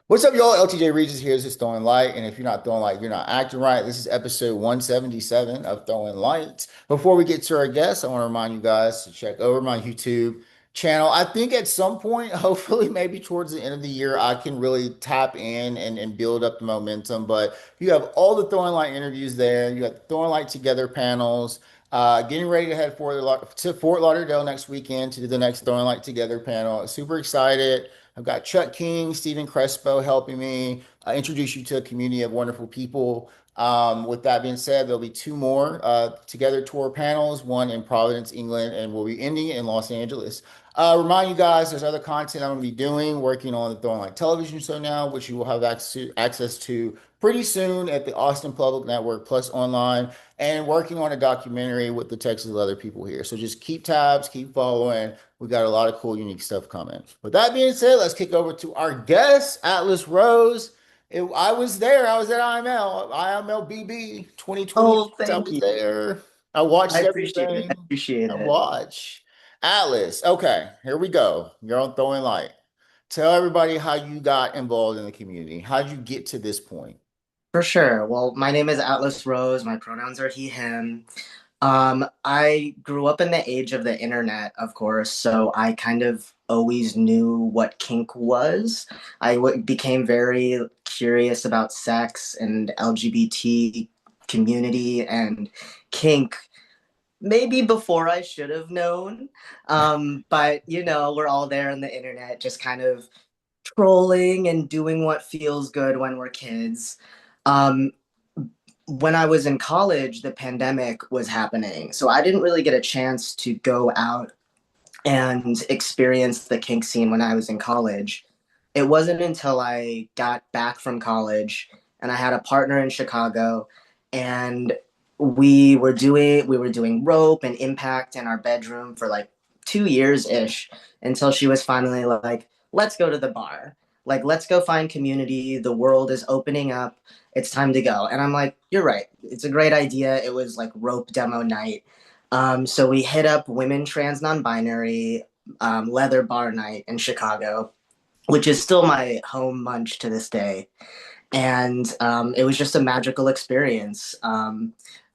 What's up, y'all? LTJ Regis here. This is Throwing Light. And if you're not throwing light, you're not acting right. This is episode 177 of Throwing Light. Before we get to our guests, I want to remind you guys to check over my YouTube channel. I think at some point, hopefully, maybe towards the end of the year, I can really tap in and build up the momentum. But you have all the Throwing Light interviews there. You got the Throwing Light Together panels. Getting ready to head to Fort Lauderdale next weekend to do the next Throwing Light Together panel. Super excited. I've got Chuck King, Stephen Crespo helping me introduce you to a community of wonderful people. With that being said, there'll be two more Together Tour panels, one in Providence, England, and we'll be ending it in Los Angeles. Remind you guys, there's other content I'm going to be doing, working on the Throwing Light television show now, which you will have access to pretty soon at the Austin Public Network plus online, and working on a documentary with the Texas Leather people here. So just keep tabs, keep following. We got a lot of cool, unique stuff coming. With that being said, let's kick over to our guest, Atlas Rose. I was there. I was at IMLBB Oh, 2026. I thank was you. there. I I watched appreciate it. I everything. appreciate I it. watched. Atlas. Okay, here we go. You're on Throwing Light. Tell everybody how you got involved in the community. How'd you get to this point? For sure. Well, my name is Atlas Rose. My pronouns are he, him. I grew up in the age of the internet, of course, so I kind of always knew what kink was. Became very curious about sex and LGBT community and kink maybe before I should have known. But we're all there on the internet, just kind of trolling and doing what feels good when we're kids. Um, when I was in college, the pandemic was happening. So I didn't really get a chance to go out and experience the kink scene when I was in college. It wasn't until I got back from college and I had a partner in Chicago and we were doing rope and impact in our bedroom for like 2 years ish until she was finally like, let's go to the bar. Like, let's go find community. The world is opening up. It's time to go. And I'm like, you're right. It's a great idea. It was like rope demo night. So we hit up Women Trans Non-Binary Leather Bar Night in Chicago, which is still my home munch to this day. And it was just a magical experience.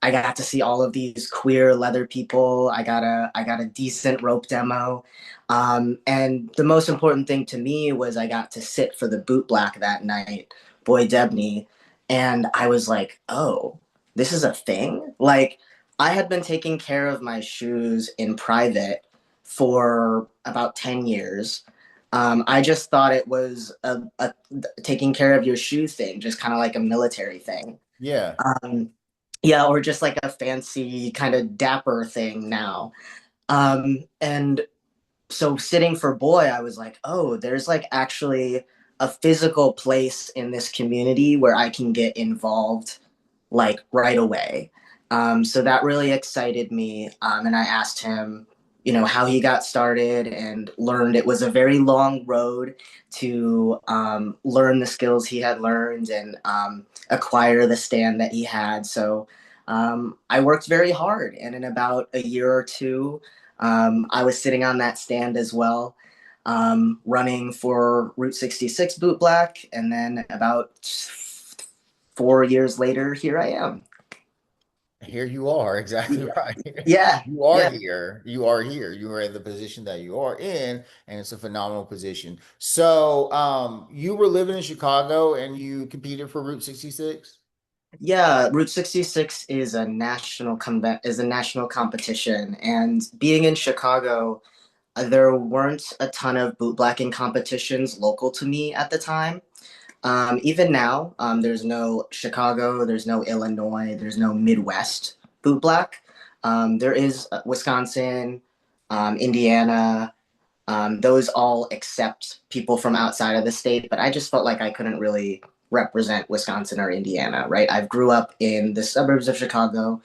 I got to see all of these queer leather people. I got a decent rope demo, and the most important thing to me was I got to sit for the boot black that night, Boy Debney, and I was like, oh, this is a thing. Like I had been taking care of my shoes in private for about 10 years. I just thought it was a taking care of your shoe thing, just kind of like a military thing. Yeah. Um, yeah, or just like a fancy kind of dapper thing now. And so sitting for boy, I was like, oh, there's like actually a physical place in this community where I can get involved like right away. So that really excited me. And I asked him, how he got started and learned it was a very long road to learn the skills he had learned and acquire the stand that he had. So I worked very hard. And in about a year or two, I was sitting on that stand as well, running for Route 66 Boot Black. And then about 4 years later, here I am. Here you are, exactly right. Yeah, You are yeah, here. You are here. You are in the position that you are in, and it's a phenomenal position. So, you were living in Chicago and you competed for Route 66? yeah. Route 66 is a national competition, and being in Chicago, there weren't a ton of bootblacking competitions local to me at the time. Even now, there's no Chicago, there's no Illinois, there's no Midwest bootblack. There is Wisconsin, Indiana. Those all accept people from outside of the state, but I just felt like I couldn't really represent Wisconsin or Indiana, right? I've grew up in the suburbs of Chicago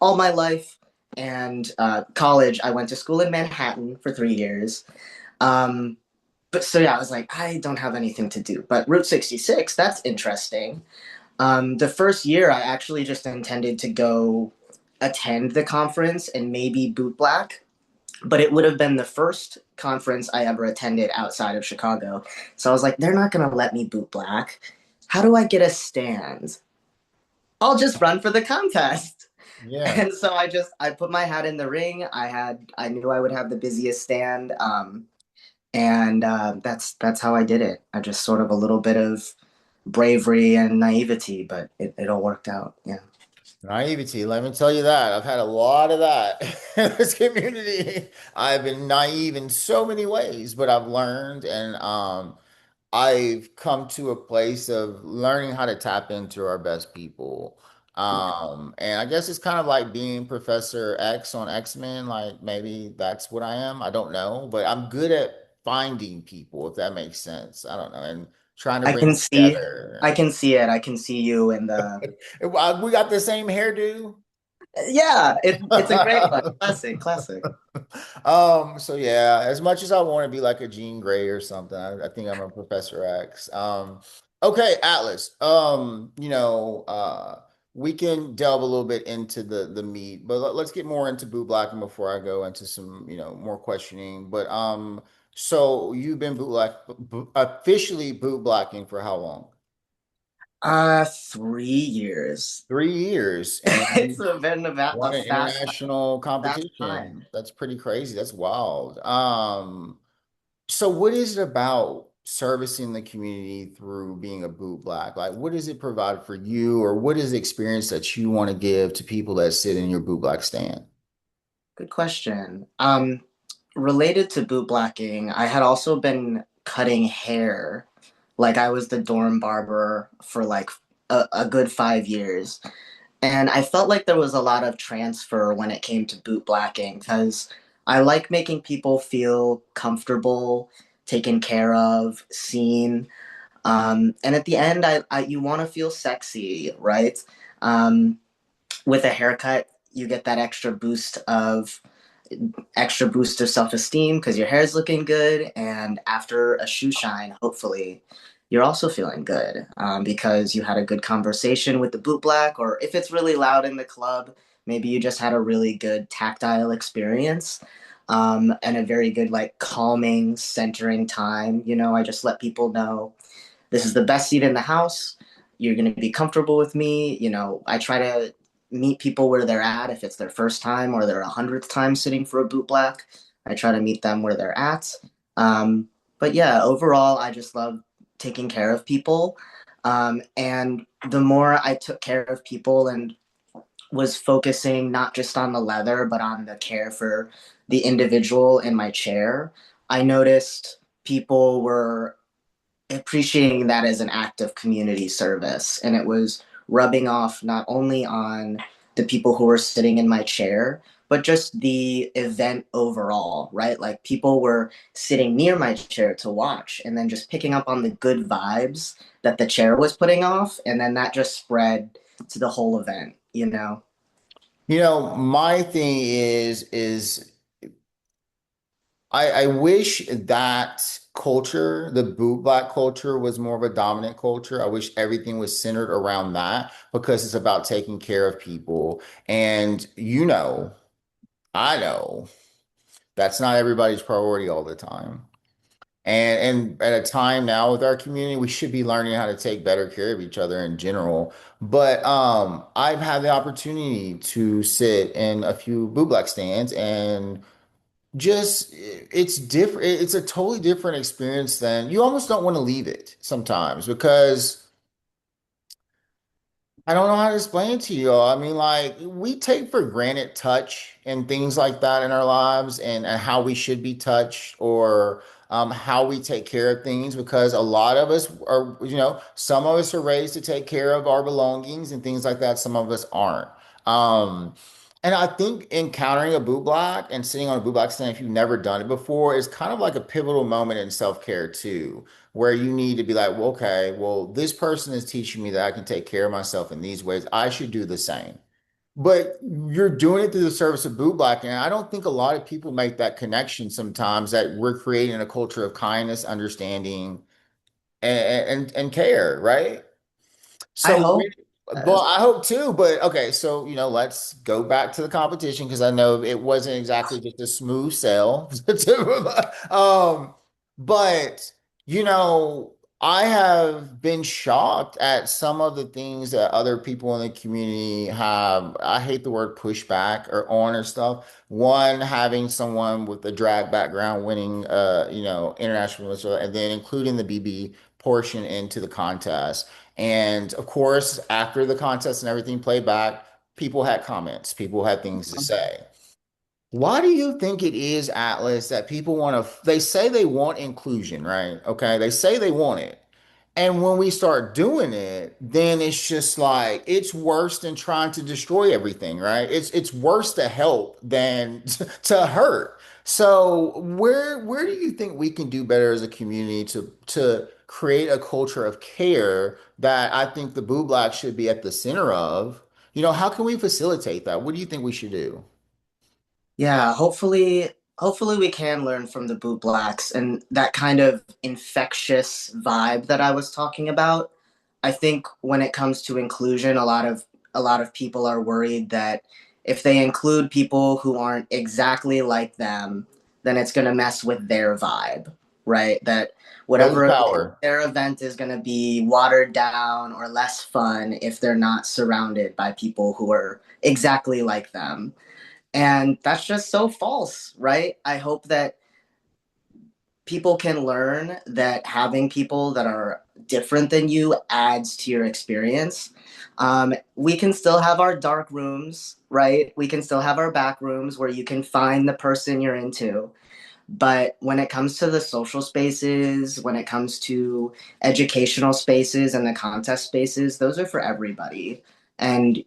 all my life, and college, I went to school in Manhattan for 3 years. Um, but so yeah, I was like, I don't have anything to do. But Route 66, that's interesting. The first year, I actually just intended to go attend the conference and maybe boot black. but it would have been the first conference I ever attended outside of Chicago. So I was like, they're not going to let me boot black. How do I get a stand? I'll just run for the contest. Yeah. And so I put my hat in the ring. I knew I would have the busiest stand, and that's how I did it. I just sort of a little bit of bravery and naivety, but it all worked out. Yeah. Naivety, let me tell you that. I've had a lot of that in this community. I've been naive in so many ways, but I've learned and I've come to a place of learning how to tap into our best people. And I guess it's kind of like being Professor X on X-Men, like maybe that's what I am. I don't know, but I'm good at finding people, if that makes sense. I don't know, and trying to I bring can them see I together. can see it. I can see you in the We got the same hairdo. yeah, it's a great one. Classic, classic. So yeah, as much as I want to be like a Jean Grey or something, I think I'm a Professor X. Okay, Atlas. We can delve a little bit into the meat, but let's get more into boot blacking before I go into some, more questioning. But so you've been officially boot blacking for how long? 3 years. 3 years, and It's you been won a an international fast time. competition. That's pretty crazy. That's wild. So what is it about servicing the community through being a boot black? Like, what does it provide for you, or what is the experience that you want to give to people that sit in your boot black stand? Good question. Related to boot blacking, I had also been cutting hair. Like I was the dorm barber for like a good 5 years. And I felt like there was a lot of transfer when it came to boot blacking because I like making people feel comfortable, taken care of, seen. And at the end, I you want to feel sexy, right? Um, with a haircut, you get that extra boost of self-esteem because your hair's looking good, and after a shoe shine, hopefully you're also feeling good because you had a good conversation with the boot black, or if it's really loud in the club, maybe you just had a really good tactile experience, and a very good like calming centering time. I just let people know this is the best seat in the house. You're going to be comfortable with me. I try to meet people where they're at. If it's their first time or their 100th time sitting for a boot black, I try to meet them where they're at. But yeah, overall, I just love taking care of people. And the more I took care of people and was focusing not just on the leather, but on the care for the individual in my chair, I noticed people were appreciating that as an act of community service. And it was rubbing off not only on the people who were sitting in my chair, but just the event overall, right? Like people were sitting near my chair to watch and then just picking up on the good vibes that the chair was putting off. And then that just spread to the whole event. My thing is I wish that culture, the boot black culture, was more of a dominant culture. I wish everything was centered around that because it's about taking care of people. And I know that's not everybody's priority all the time. And at a time now with our community, we should be learning how to take better care of each other in general. But I've had the opportunity to sit in a few boot black stands and just it's different. It's a totally different experience than you almost don't want to leave it sometimes because I don't know how to explain it to you all. I mean, like, we take for granted touch and things like that in our lives and how we should be touched or how we take care of things because a lot of us are, some of us are raised to take care of our belongings and things like that. Some of us aren't. Um, and I think encountering a boot block and sitting on a boot block stand, if you've never done it before, is kind of like a pivotal moment in self-care too where you need to be like, well, okay, well, this person is teaching me that I can take care of myself in these ways. I should do the same. But you're doing it through the service of boot blacking. And I don't think a lot of people make that connection sometimes that we're creating a culture of kindness, understanding, and care, right? I So hope. Well, I hope too, but okay, so let's go back to the competition because I know it wasn't exactly just a smooth sail. But you know, I have been shocked at some of the things that other people in the community have. I hate the word pushback or on or stuff. One, having someone with a drag background winning international, and then including the BB portion into the contest. And of course, after the contest and everything played back, people had comments, people had things to say. Why do you think it is, Atlas, that people want to, they say they want inclusion, right? Okay. They say they want it. And when we start doing it, then it's just like it's worse than trying to destroy everything, right? It's worse to help than to hurt. So where do you think we can do better as a community to create a culture of care that I think the Boo Black should be at the center of? How can we facilitate that? What do you think we should do? Yeah, hopefully we can learn from the boot blacks and that kind of infectious vibe that I was talking about. I think when it comes to inclusion, a lot of people are worried that if they include people who aren't exactly like them, then it's going to mess with their vibe, right? That Rose whatever power. their event is going to be watered down or less fun if they're not surrounded by people who are exactly like them. And that's just so false, right? I hope that people can learn that having people that are different than you adds to your experience. We can still have our dark rooms, right? We can still have our back rooms where you can find the person you're into. But when it comes to the social spaces, when it comes to educational spaces and the contest spaces, those are for everybody. And,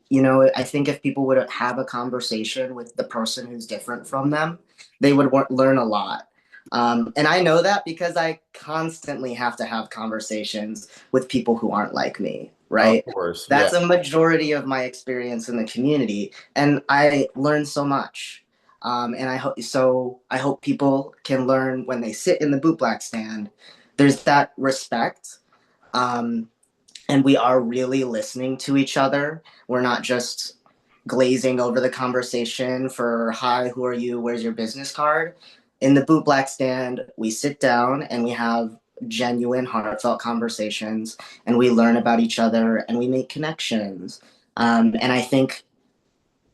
I think if people would have a conversation with the person who's different from them, they would learn a lot. And I know that because I constantly have to have conversations with people who aren't like me, Of right? course. Yeah. That's a majority of my experience in the community. And I learn so much. And I hope people can learn when they sit in the boot black stand. There's that respect, um, and we are really listening to each other. We're not just glazing over the conversation for "Hi, who are you? Where's your business card?" In the boot black stand, we sit down and we have genuine, heartfelt conversations, and we learn about each other and we make connections. And I think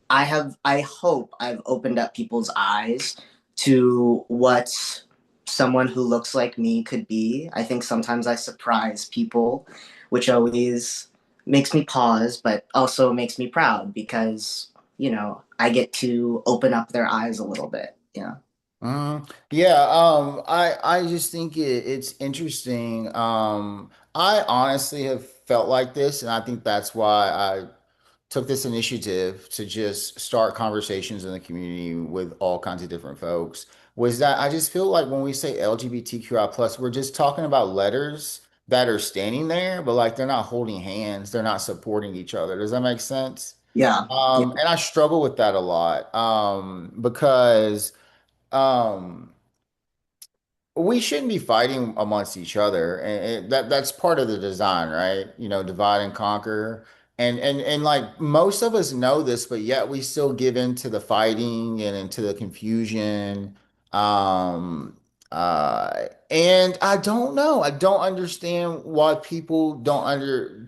I hope I've opened up people's eyes to what someone who looks like me could be. I think sometimes I surprise people, which always makes me pause, but also makes me proud because, I get to open up their eyes a little bit. Yeah. Yeah, I just think it's interesting. I honestly have felt like this, and I think that's why I took this initiative to just start conversations in the community with all kinds of different folks. Was that I just feel like when we say LGBTQI plus, we're just talking about letters that are standing there, but like they're not holding hands, they're not supporting each other. Does that make sense? Yeah. Yeah. And I struggle with that a lot, because um we shouldn't be fighting amongst each other, and that's part of the design, right? Divide and conquer. And like most of us know this, but yet we still give in to the fighting and into the confusion. Um, and I don't know. I don't understand why people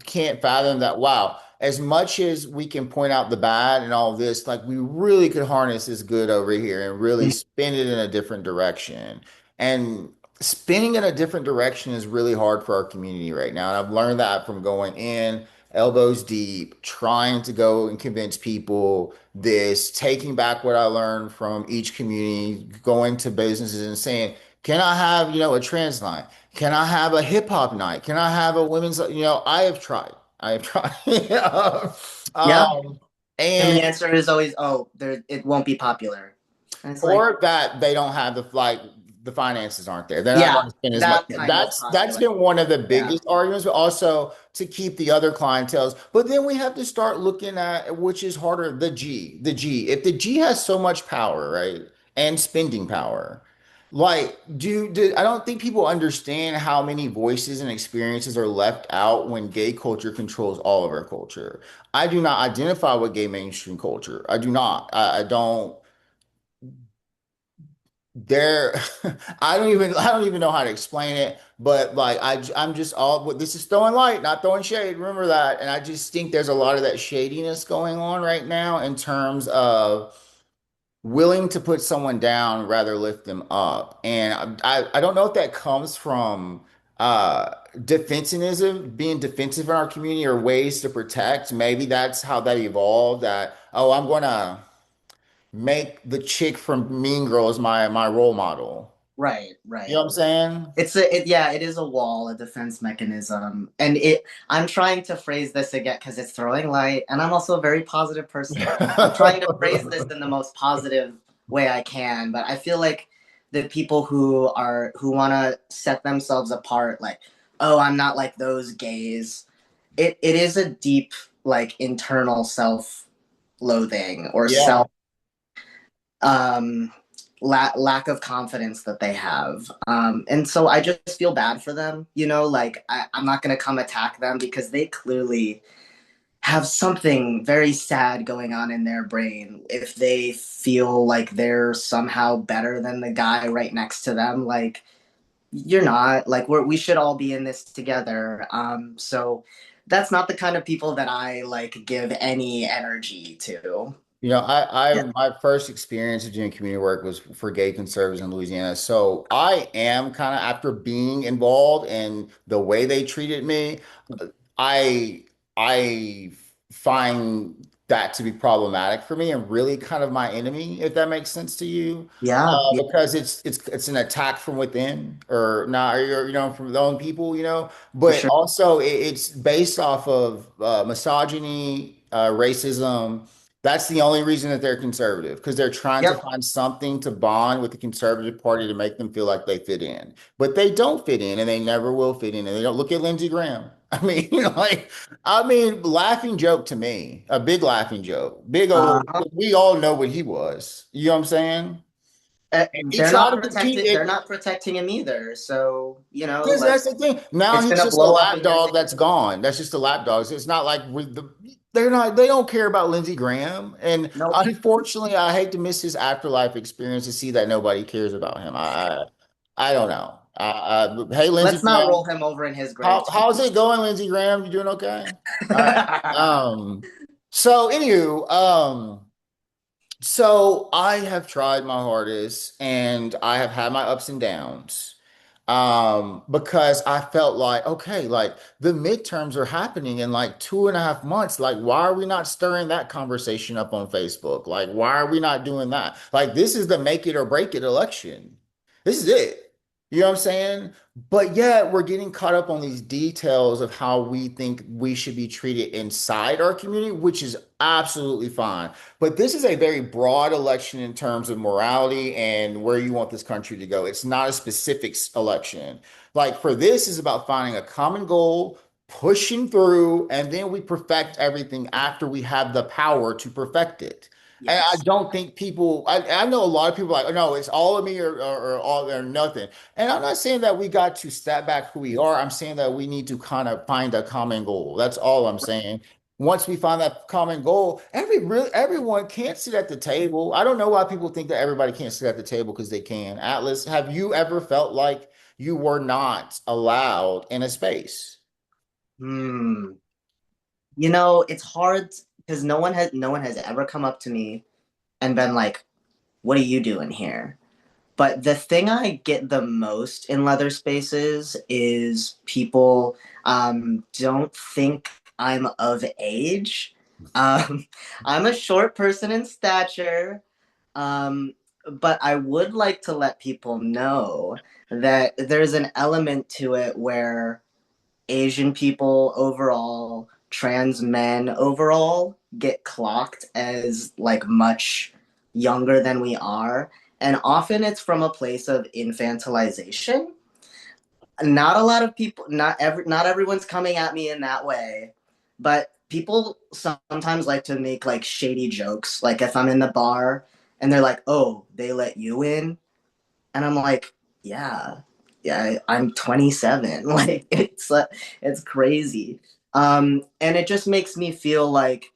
can't fathom that. Wow, as much as we can point out the bad and all this, like we really could harness this good over here and really spin it in a different direction. And spinning in a different direction is really hard for our community right now. And I've learned that from going in elbows deep, trying to go and convince people this, taking back what I learned from each community, going to businesses and saying, can I have, a trans night? Can I have a hip hop night? Can I have a women's, I have tried. I have tried. Yeah. um, And and the answer is always, oh, it won't be popular. And it's like, or that they don't have the finances aren't there. They're not yeah, going to spend as much. that kind of That's popular. been one of the Yeah. biggest arguments, but also to keep the other clientels. But then we have to start looking at which is harder, the G. If the G has so much power, right, and spending power, Like, I don't think people understand how many voices and experiences are left out when gay culture controls all of our culture. I do not identify with gay mainstream culture. I do not. I don't. There, I don't even know how to explain it. But like, I'm just all. This is throwing light, not throwing shade. Remember that. And I just think there's a lot of that shadiness going on right now in terms of willing to put someone down rather lift them up. And I don't know if that comes from defensivism, being defensive in our community or ways to protect. Maybe that's how that evolved that, oh, I'm gonna make the chick from Mean Girls my role model. Right, You know right. what I'm saying? Yeah, it is a wall, a defense mechanism. And I'm trying to phrase this again because it's throwing light, and I'm also a very positive person. I'm trying to phrase this in the most positive way I can, but I feel like the people who want to set themselves apart, like, oh, I'm not like those gays. It is a deep, like, internal self-loathing or Yeah. um lack of confidence that they have, and so I just feel bad for them, like I'm not going to come attack them because they clearly have something very sad going on in their brain if they feel like they're somehow better than the guy right next to them. Like, you're not. Like, we should all be in this together. So that's not the kind of people that I like give any energy to. You know, Yeah. my first experience of doing community work was for gay conservatives in Louisiana. So I am kind of after being involved in the way they treated me, I I find that to be problematic for me and really kind of my enemy, if that makes sense to you. Yeah, yeah, Because it's an attack from within or not, or, from their own people, for but sure. also it's based off of misogyny, racism. That's the only reason that they're conservative, because they're trying to Yep. find something to bond with the conservative party to make them feel like they fit in. But they don't fit in and they never will fit in. And they don't look at Lindsey Graham. I mean, laughing joke to me, a big laughing joke. Big old, Uh, we all know what he was. You know what I'm saying? And he they're tried not to compete protected. They're it. not protecting him either. So That's the thing. Now it's he's gonna just a blow up in your lapdog face. that's gone. That's just a lapdog. So it's not like they're not, they don't care about Lindsey Graham. And Nope. unfortunately, I hate to miss his afterlife experience to see that nobody cares about him. I don't know. Hey, Lindsey Let's not roll Graham, him over in his grave too how's it going, Lindsey Graham? You doing okay? All right. much. So anywho, so I have tried my hardest and I have had my ups and downs. Because I felt like, okay, like the midterms are happening in like 2.5 months. Like, why are we not stirring that conversation up on Facebook? Like, why are we not doing that? Like, this is the make it or break it election. This is it. You know what I'm saying? But yet we're getting caught up on these details of how we think we should be treated inside our community, which is absolutely fine. But this is a very broad election in terms of morality and where you want this country to go. It's not a specific election. Like for this is about finding a common goal, pushing through, and then we perfect everything after we have the power to perfect it. And I Yes. don't think people, I know a lot of people like, oh, no, it's all of me or all or nothing. And I'm not saying that we got to step back who we are. I'm saying that we need to kind of find a common goal. That's all I'm saying. Once we find that common goal, everyone can't sit at the table. I don't know why people think that everybody can't sit at the table because they can. Atlas, have you ever felt like you were not allowed in a space? Hmm. It's hard because no one has ever come up to me and been like, "What are you doing here?" But the thing I get the most in leather spaces is people don't think I'm of age. Um, I'm a short person in stature, um, but I would like to let people know that there's an element to it where Asian people overall, trans men overall get clocked as like much younger than we are. And often it's from a place of infantilization. Not a lot of people, not everyone's coming at me in that way, but people sometimes like to make like shady jokes. Like if I'm in the bar and they're like, "Oh, they let you in." And I'm like, yeah, yeah, I'm 27. Like it's crazy. And it just makes me feel like,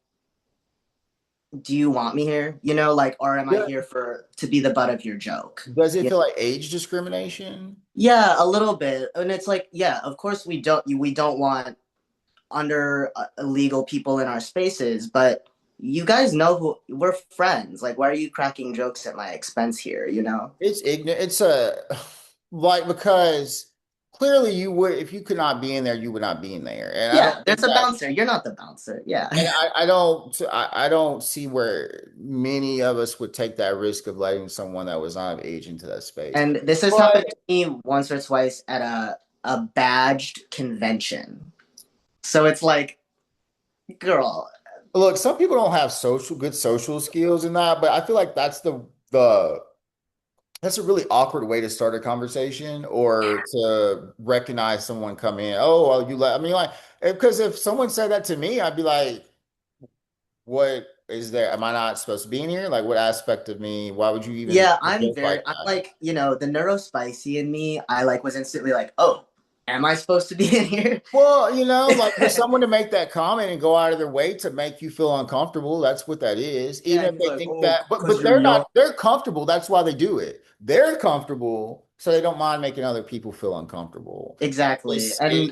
do you want me here? You know, like, or am I Yeah. here for to be the butt of your joke? Does it Yeah, feel like age discrimination? yeah, a little bit. And it's like, yeah, of course we don't want under illegal people in our spaces, but you guys know who we're friends. Like, why are you cracking jokes at my expense here? You know? It's ignorant. It's a like because clearly you would if you could not be in there, you would not be in there. And I don't Yeah, think there's a that bouncer. You're not the bouncer. Yeah. and I don't see where many of us would take that risk of letting someone that was not of age into that space. And this has happened But to me once or twice at a badged convention. So it's like, girl, look, some people don't have good social skills in that, but I feel like the that's a really awkward way to start a conversation or to recognize someone come in. Oh, well, you let, I mean, like, because if someone said that to me, I'd be like, what is there? Am I not supposed to be in here? Like, what aspect of me? Why would you even yeah, joke like I'm that? like, the neurospicy in me, I like was instantly like, oh, am I supposed to be in here? Well, like for someone to make that comment and go out of their way to make you feel uncomfortable, that's what that is. Yeah, Even if and be they like, think oh, that, but because but you're they're not, young. they're comfortable. That's why they do it. They're comfortable, so they don't mind making other people feel uncomfortable. Exactly. It's And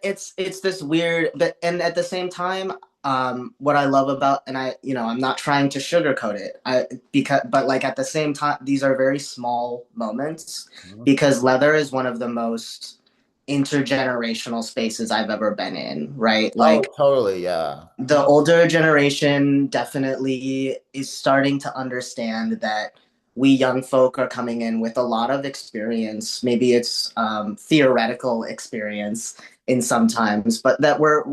it's this weird, but and at the same time, what I love about, and I'm not trying to sugarcoat it, but like at the same time, these are very small moments because leather is one of the most intergenerational spaces I've ever been in, right? oh, Like totally, yeah. the older generation definitely is starting to understand that we young folk are coming in with a lot of experience. Maybe it's theoretical experience in sometimes, but that we're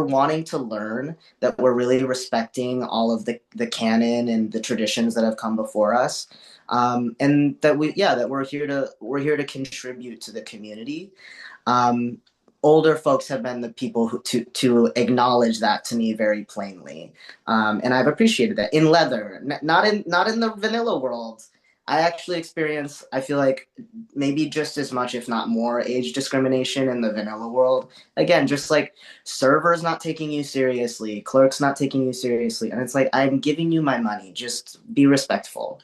wanting to learn, that we're really respecting all of the canon and the traditions that have come before us, and that we're here to contribute to the community. um, Older folks have been the people to acknowledge that to me very plainly, and I've appreciated that in leather, not in the vanilla world. I actually experience, I feel like, maybe just as much, if not more, age discrimination in the vanilla world. Again, just like servers not taking you seriously, clerks not taking you seriously, and it's like, I'm giving you my money. Just be respectful.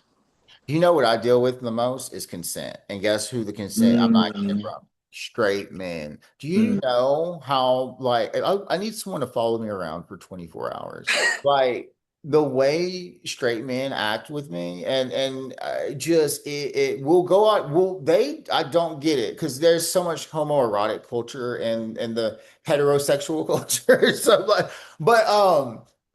You know what I deal with the most is consent. And guess who the consent I'm not getting Mm, from? Straight men. Do you mm. know how, like, I need someone to follow me around for 24 hours. Like, the way straight men act with me and just it will go out will they I don't get it because there's so much homoerotic culture and the heterosexual culture so like but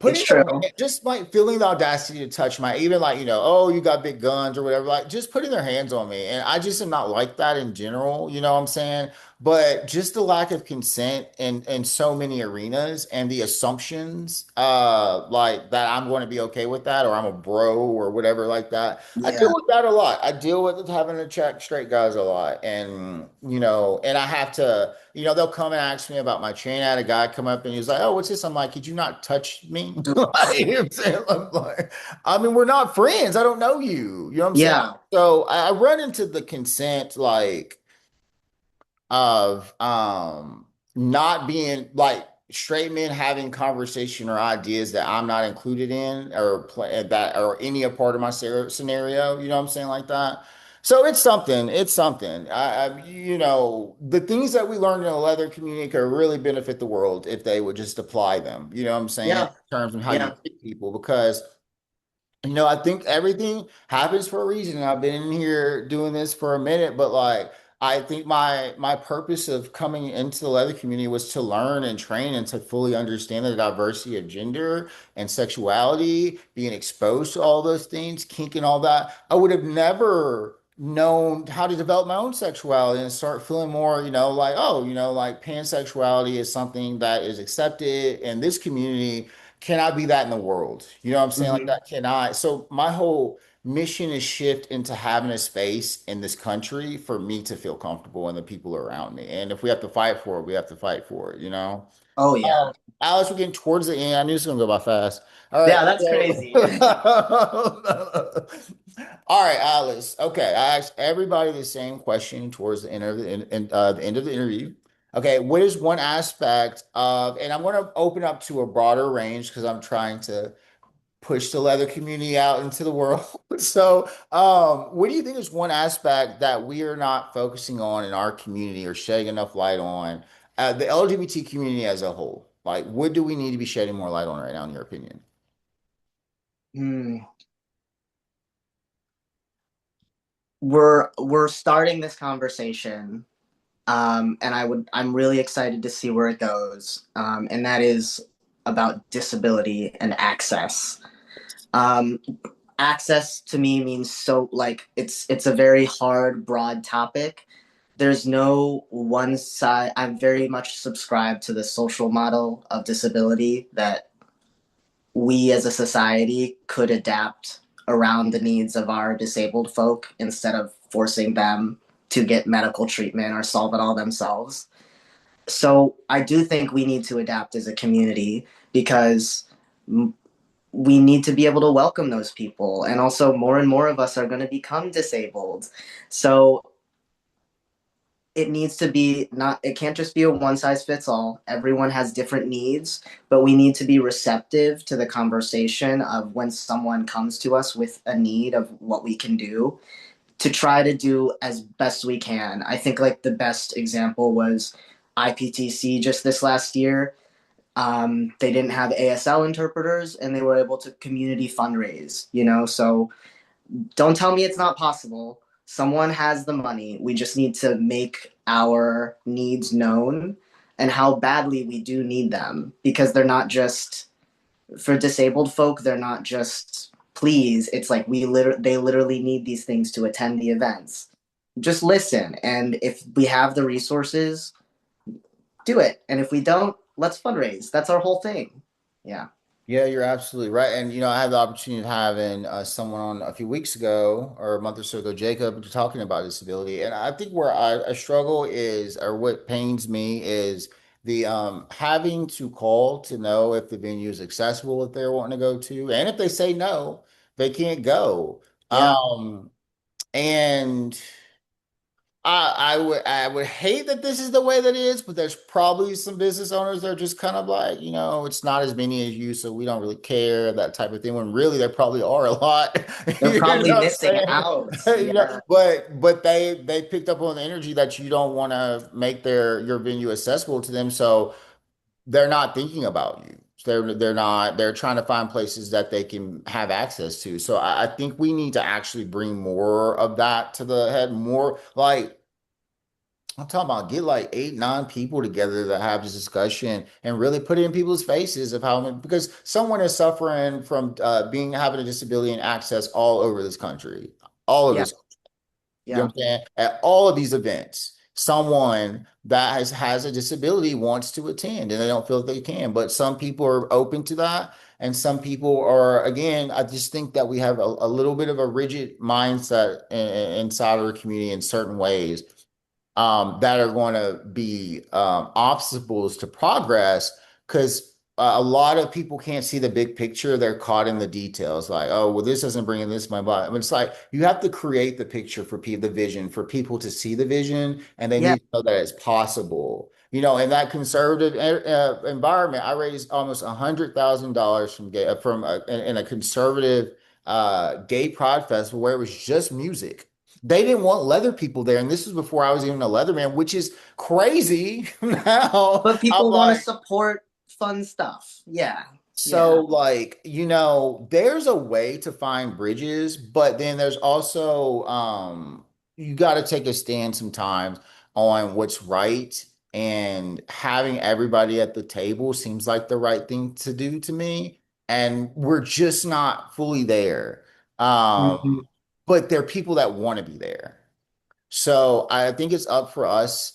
It's putting their true. hand, just like feeling the audacity to touch my, even like, oh, you got big guns or whatever, like just putting their hands on me. And I just am not like that in general, you know what I'm saying? But just the lack of consent in so many arenas and the assumptions, like that I'm going to be okay with that or I'm a bro or whatever like that. I deal Yeah. with that a lot. I deal with having to check straight guys a lot. And I have to, they'll come and ask me about my chain. I had a guy come up and he was like, "Oh, what's this?" I'm like, "Could you not touch me?" Like, you know what I'm saying? I'm like, I mean, we're not friends. I don't know you. You know what I'm saying? Yeah. So I run into the consent like of not being like straight men having conversation or ideas that I'm not included in or play that or any a part of my scenario, you know what I'm saying like that. So it's something. The things that we learned in the leather community could really benefit the world if they would just apply them. You know what I'm saying? Yeah. In terms of how you Yeah. treat people, because I think everything happens for a reason. And I've been in here doing this for a minute, but like I think my purpose of coming into the leather community was to learn and train and to fully understand the diversity of gender and sexuality, being exposed to all those things, kink and all that. I would have never known how to develop my own sexuality and start feeling more, like, oh, like pansexuality is something that is accepted in this community. Can I be that in the world? You know what I'm saying? Like Hmm. that, can I? So my whole mission is shift into having a space in this country for me to feel comfortable and the people around me. And if we have to fight for it, we have to fight for it, you know? Oh yeah. Alex, we're getting towards the end. I knew this was gonna go by fast. All right. Yeah, that's So, crazy. all right, Alice. Okay, I asked everybody the same question towards the end of the end of the interview. Okay, what is one aspect of, and I'm going to open up to a broader range because I'm trying to push the leather community out into the world. So, what do you think is one aspect that we are not focusing on in our community or shedding enough light on, the LGBT community as a whole? Like, what do we need to be shedding more light on right now, in your opinion? Hmm. We're starting this conversation, and I'm really excited to see where it goes. And that is about disability and access. Um, Access to me means so like it's a very hard, broad topic. There's no one side. I'm very much subscribed to the social model of disability that we as a society could adapt around the needs of our disabled folk instead of forcing them to get medical treatment or solve it all themselves. So I do think we need to adapt as a community because we need to be able to welcome those people. And also, more and more of us are going to become disabled. So it needs to be not, it can't just be a one size fits all. Everyone has different needs, but we need to be receptive to the conversation of when someone comes to us with a need of what we can do to try to do as best we can. I think like the best example was IPTC just this last year. They didn't have ASL interpreters and they were able to community fundraise, you know? So don't tell me it's not possible. Someone has the money. We just need to make our needs known and how badly we do need them because they're not just for disabled folk, they're not just please. It's like they literally need these things to attend the events. Just listen and if we have the resources, do it. And if we don't, let's fundraise. That's our whole thing. Yeah. Yeah, you're absolutely right. And I had the opportunity of having someone on a few weeks ago or a month or so ago, Jacob, talking about disability. And I think where I struggle is, or what pains me is the having to call to know if the venue is accessible if they're wanting to go to, and if they say no, they can't go. Yeah. And I would hate that this is the way that it is, but there's probably some business owners that are just kind of like, it's not as many as you, so we don't really care, that type of thing. When really there probably are a lot. They're You know probably what I'm missing saying? out. You Yeah. know, but they picked up on the energy that you don't want to make your venue accessible to them, so they're not thinking about you. They're trying to find places that they can have access to. So I think we need to actually bring more of that to the head, more like I'm talking about get like eight, nine people together that have this discussion and really put it in people's faces of how, because someone is suffering from being having a disability and access all over this country, all over Yeah. this, you know Yeah. what I'm saying? At all of these events, someone that has a disability wants to attend and they don't feel that they can. But some people are open to that. And some people are, again, I just think that we have a little bit of a rigid mindset inside of our community in certain ways that are going to be obstacles to progress because a lot of people can't see the big picture. They're caught in the details, like, oh, well, this doesn't bring in this my body. I mean, it's like you have to create the picture for people, the vision for people to see the vision, and they Yeah. need to know that it's possible. In that conservative environment, I raised almost $100,000 in a conservative gay pride festival where it was just music. They didn't want leather people there, and this was before I was even a leatherman, which is crazy. Now But I'm people want to like, support fun stuff. Yeah. so Yeah. like, there's a way to find bridges, but then there's also you got to take a stand sometimes on what's right, and having everybody at the table seems like the right thing to do to me, and we're just not fully there. Um, Mhm. but there are people that want to be there. So I think it's up for us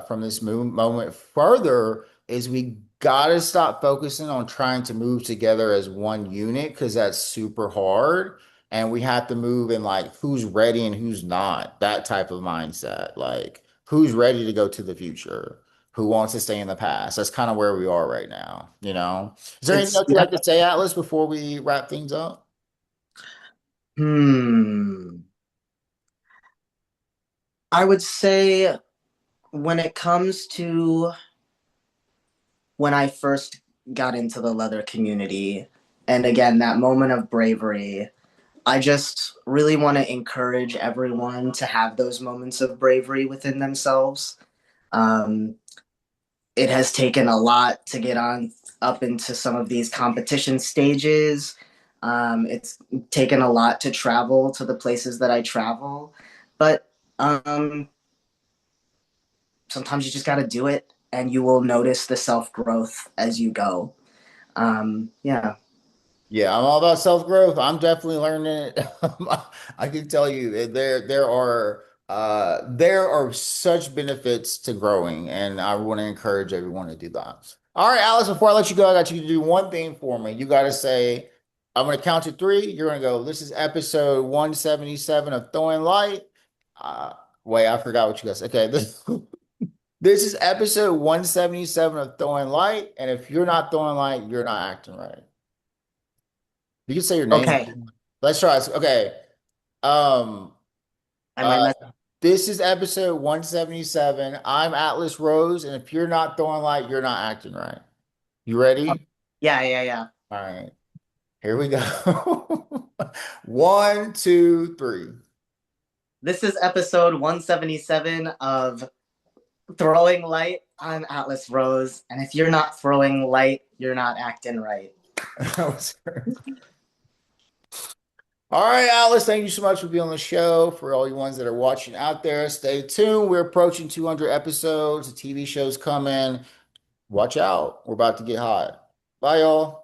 from this moment further is we got to stop focusing on trying to move together as one unit because that's super hard. and we have to move in like who's ready and who's not, that type of mindset. Like who's ready to go to the future, who wants to stay in the past. That's kind of where we are right now, you know? Is there anything It's else you'd like to say, Atlas, before we wrap things up? hmm. I would say when it comes to when I first got into the leather community, and again, that moment of bravery, I just really want to encourage everyone to have those moments of bravery within themselves. Um, it has taken a lot to get on up into some of these competition stages. It's taken a lot to travel to the places that I travel, but um, sometimes you just got to do it and you will notice the self growth as you go. Yeah. Yeah, I'm all about self-growth. I'm definitely learning it. I can tell you that there are such benefits to growing, and I want to encourage everyone to do that. All right, Alice, before I let you go, I got you to do one thing for me. You got to say, I'm going to count to three. You're going to go, this is episode 177 of Throwing Light. Uh, wait, I forgot what you guys. Okay, this is episode 177 of Throwing Light, and if you're not throwing light, you're not acting right. You can say your name. Okay. Let's try this. Okay. Um, I uh, might mess. this is episode 177. I'm Atlas Rose, and if you're not throwing light, you're not acting right. You ready? Yeah, yeah, yeah. All right. Here we go. One, two, three. This is episode 177 of Throwing Light. I'm Atlas Rose, and if you're not throwing light, you're not acting right. That was great. All right, Alice, thank you so much for being on the show. For all you ones that are watching out there, stay tuned. We're approaching 200 episodes. The TV show's coming. Watch out. We're about to get hot. Bye, y'all.